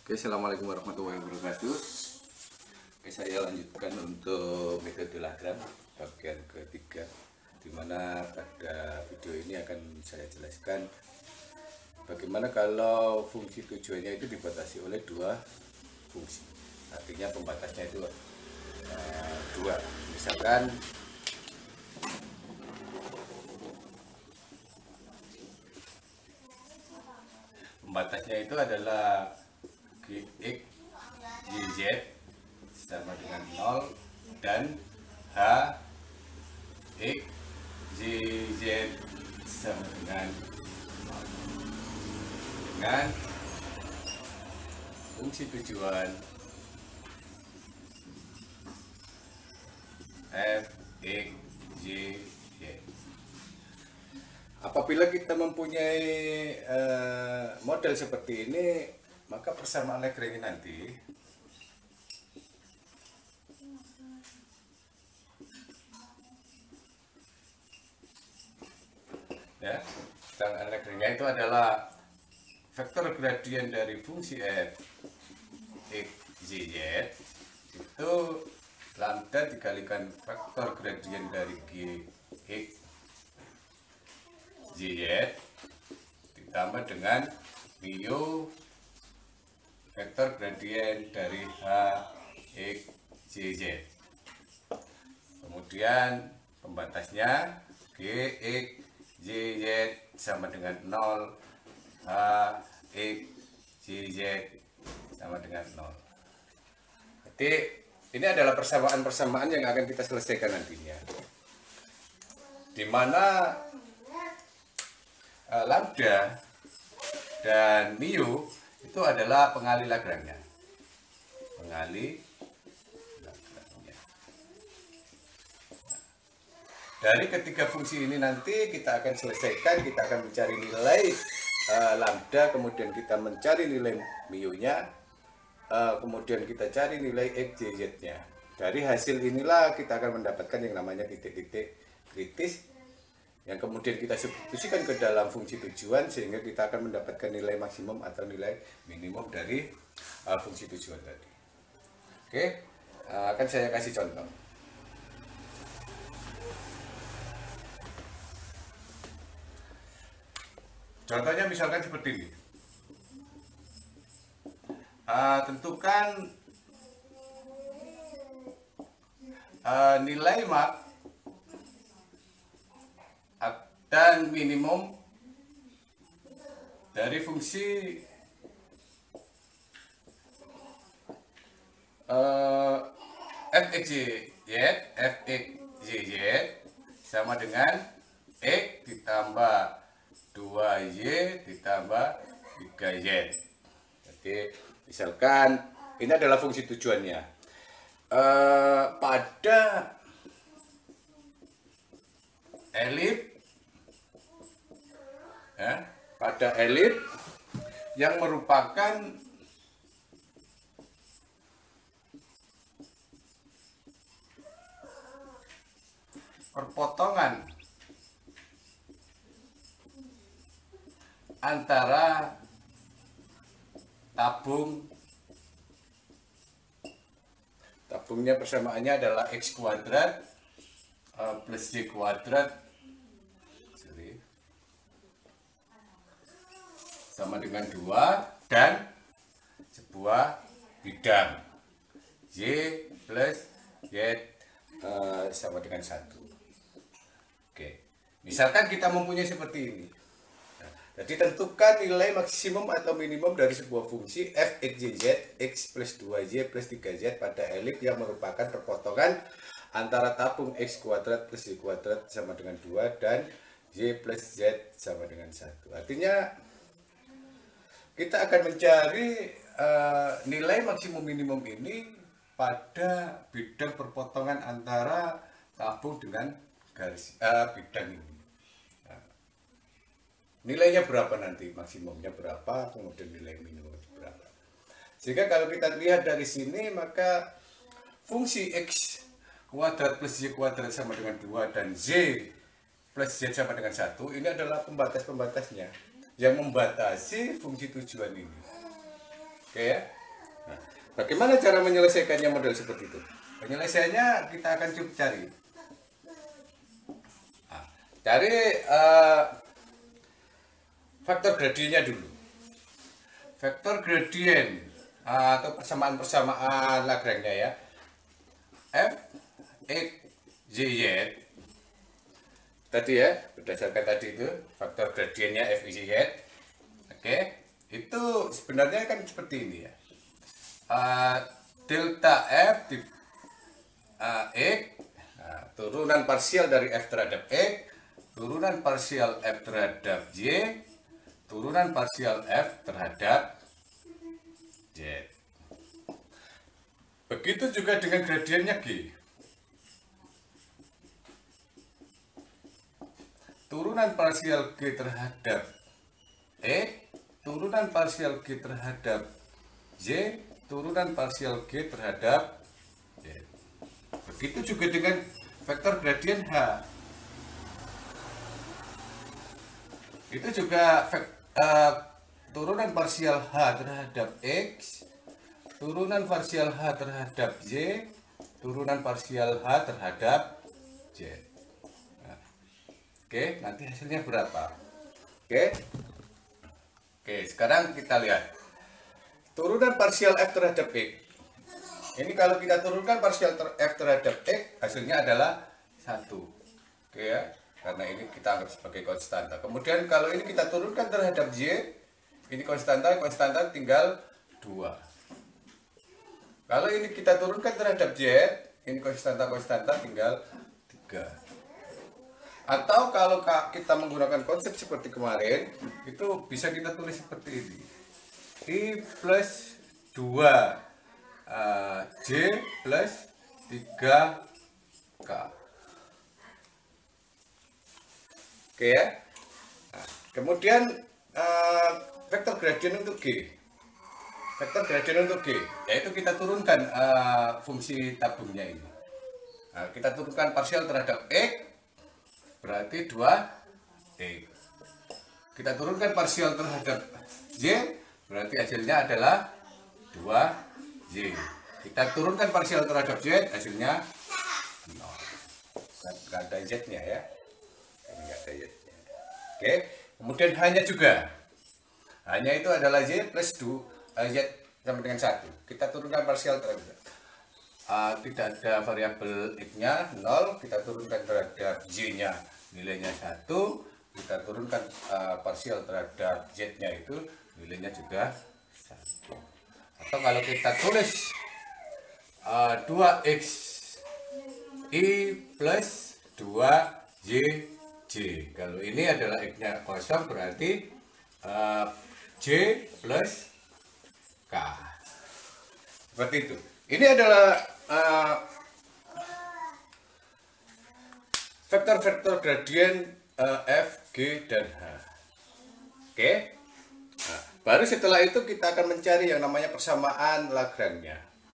Oke, assalamualaikum warahmatullahi wabarakatuh. Oke, saya lanjutkan untuk metode Lagrange bagian ketiga, dimana pada video ini akan saya jelaskan bagaimana kalau fungsi tujuannya itu dibatasi oleh dua fungsi. Artinya pembatasnya itu dua. Misalkan pembatasnya itu adalah Gx YZ sama dengan 0 dan H X YZ sama dengan 0 dengan fungsi tujuan f x y z. Apabila kita mempunyai model seperti ini, maka persamaan Lagrange nanti ya, persamaan Lagrange itu adalah vektor gradien dari fungsi f x y z itu lambda dikalikan vektor gradien dari g x y z ditambah dengan mu vektor gradien dari H X Y Z. Kemudian pembatasnya G X Y Z sama dengan 0, H X Y Z sama dengan 0. Jadi ini adalah persamaan-persamaan yang akan kita selesaikan nantinya, di mana lambda dan mu itu adalah pengali Lagrange. Dari ketiga fungsi ini nanti kita akan selesaikan, kita akan mencari nilai lambda, kemudian kita mencari nilai mu-nya, kemudian kita cari nilai x, y, z-nya. Dari hasil inilah kita akan mendapatkan yang namanya titik-titik kritis, yang kemudian kita substitusikan ke dalam fungsi tujuan sehingga kita akan mendapatkan nilai maksimum atau nilai minimum dari fungsi tujuan tadi. Oke, akan saya kasih contoh. Contohnya misalkan seperti ini. Tentukan nilai mak dan minimum dari fungsi f(x, y, z), f(x, y, z) sama dengan x ditambah 2y ditambah 3z. Jadi misalkan ini adalah fungsi tujuannya. Pada elip ya, pada elip yang merupakan perpotongan antara tabungnya persamaannya adalah x kuadrat plus y kuadrat sama dengan 2 dan sebuah bidang y plus z sama dengan 1. Oke, misalkan kita mempunyai seperti ini. Jadi tentukan nilai maksimum atau minimum dari sebuah fungsi f x y z x plus 2y plus 3z pada elip yang merupakan perpotongan antara tabung x kuadrat plus y kuadrat sama dengan 2 dan y plus z sama dengan 1. Artinya kita akan mencari nilai maksimum minimum ini pada bidang perpotongan antara tabung dengan garis bidang ini. Nah, nilainya berapa nanti, maksimumnya berapa, kemudian nilai minimumnya berapa. Sehingga kalau kita lihat dari sini, maka fungsi x kuadrat plus y kuadrat sama dengan 2 dan z plus z sama dengan 1 ini adalah pembatas-pembatasnya yang membatasi fungsi tujuan ini. Oke ya. Nah, bagaimana cara menyelesaikannya model seperti itu? Penyelesaiannya kita akan coba cari. Nah, cari faktor gradiennya dulu. Faktor gradien atau persamaan Lagrange ya. F X Y Z tadi ya, berdasarkan tadi itu faktor gradiennya F X Y Z. Oke, itu sebenarnya kan seperti ini ya. Delta F di X, turunan parsial dari F terhadap X, turunan parsial F terhadap Y, turunan parsial F terhadap Z. Begitu juga dengan gradiennya G. Turunan parsial G terhadap X, turunan parsial G terhadap Y, turunan parsial G terhadap Z. Begitu juga dengan vektor gradien H. Itu juga turunan parsial H terhadap X, turunan parsial H terhadap Y, turunan parsial H terhadap Z. Nah, oke, nanti hasilnya berapa? Oke, sekarang kita lihat turunan parsial F terhadap X. Ini kalau kita turunkan parsial F terhadap X, hasilnya adalah 1. Oke ya, karena ini kita anggap sebagai konstanta. Kemudian kalau ini kita turunkan terhadap Y, ini konstanta tinggal 2. Kalau ini kita turunkan terhadap Z, ini konstanta tinggal 3. Atau kalau kita menggunakan konsep seperti kemarin, itu bisa kita tulis seperti ini. I plus 2 J plus 3K. Oke ya. Nah, kemudian vektor gradien untuk G. Vektor gradien untuk G, yaitu kita turunkan fungsi tabungnya ini. Nah, kita turunkan parsial terhadap X, berarti 2X. Kita turunkan parsial terhadap Y, berarti hasilnya adalah 2Y. Kita turunkan parsial terhadap Z, hasilnya 0. Nggak ada Z-nya ya. Nggak ada Z-nya. Oke, kemudian hanya juga. Hanya itu adalah Z plus 2, Z sama dengan 1. Kita turunkan parsial terhadap tidak ada variabel X-nya 0, kita turunkan terhadap Y-nya nilainya 1, kita turunkan parsial terhadap Z-nya itu nilainya juga 1. Atau kalau kita tulis 2X I plus 2YJ. Kalau ini adalah X-nya kosong, berarti J plus K. Seperti itu. Ini adalah vektor-vektor gradien F, G, dan H. Oke. Nah, baru setelah itu kita akan mencari yang namanya persamaan Lagrange-nya.